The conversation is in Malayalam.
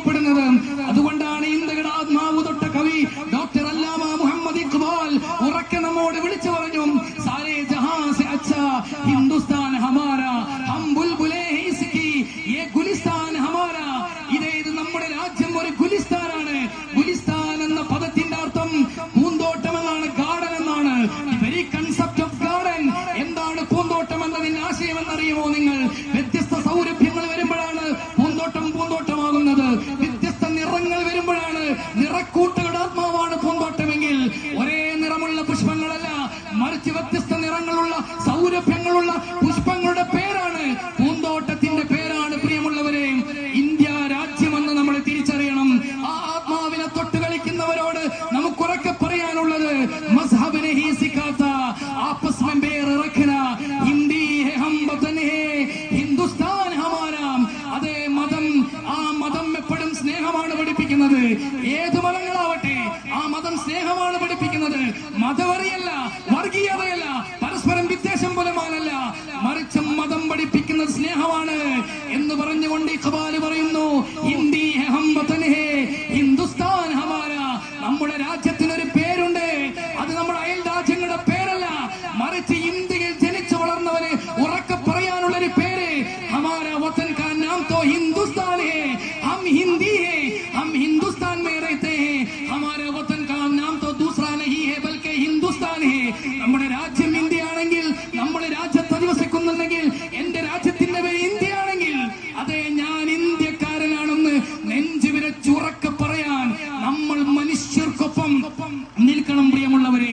അനുഭവപ്പെടുന്നത്. അതുകൊണ്ടാണ് ഇന്ത്യയുടെ ആത്മാവ് തൊട്ട കവി ഡോക്ടർ അല്ലാമ മുഹമ്മദ് ഇഖ്ബാൽ ഉറക്കെ നമ്മോട് വിളിച്ചു പറഞ്ഞു, സാരേ ജഹാൻ സെ അച്ഛാ ഹിന്ദുസ്ഥാൻ ഹമാരാ, ഹം ബുൽബുലേ ഹൈ ഇസ്കി യേ ഗുലിസ്ഥാൻ ഹമാരാ. ഇത് നമ്മുടെ രാജ്യം ഒരു ഗുലിസ്ഥാനാണ്. ഗുലിസ്ഥാൻ എന്ന പദത്തിന്റെ അർത്ഥം പൂന്തോട്ടം എന്നാണ്, ഗാർഡൻ എന്നാണ്. Very concept of garden. എന്താണ് പൂന്തോട്ടം എന്നതിന്റെ ആശയം എന്നറിയുമോ നിങ്ങൾ? വ്യത്യസ്ത സൗരഭ്യങ്ങൾ വരുമ്പോഴാണ് പൂന്തോട്ടം പൂന്തോട്ടമാകുന്നത്. വ്യത്യസ്ത നിറങ്ങൾ വരുമ്പോഴാണ് നിറക്കൂട്ടുകളുടെ ആത്മാവാണ് പൂന്തോട്ടമെങ്കിൽ. ഒരേ നിറമുള്ള പുഷ്പങ്ങളല്ല, മറിച്ച് വ്യത്യസ്ത നിറങ്ങളുള്ള സൗരഭ്യങ്ങളുള്ള പുഷ്പങ്ങളുടെ പേരാണ് പൂന്തോട്ടത്തിന്റെ പേരാണ്. പ്രിയമുള്ളവരെ, ഇന്ത്യ രാജ്യമെന്ന് നമ്മൾ തിരിച്ചറിയണം. ആ ആത്മാവിനെ തൊട്ട് കളിക്കുന്നവരോട് നമുക്കുറക്കെ പറയാനുള്ളത്, മസ്ഹബ് നഹീ സിഖാതാ ആപസ് മേ ബേർ റഖ്നാ, ഹിന്ദി ഹേ ഹം വതൻ ഹേ ഹിന്ദുസ്ഥാൻ ഹമാരാ. അതേ മതം, ആ മതം എപ്പോഴും സ്നേഹമാണ് പഠിപ്പിക്കുന്നത്. ഏത് മതങ്ങളാവട്ടെ, ആ മതം സ്നേഹമാണ് പഠിപ്പിക്കുന്നത്. മതവെറിയല്ല, വർഗീയതയല്ല, പരസ്പരം വിദ്വേഷം പുലമാനല്ല, മറിച്ച് മതം പഠിപ്പിക്കുന്നത് സ്നേഹമാണ് എന്ന് പറഞ്ഞുകൊണ്ട് ഇഖ്ബാൽ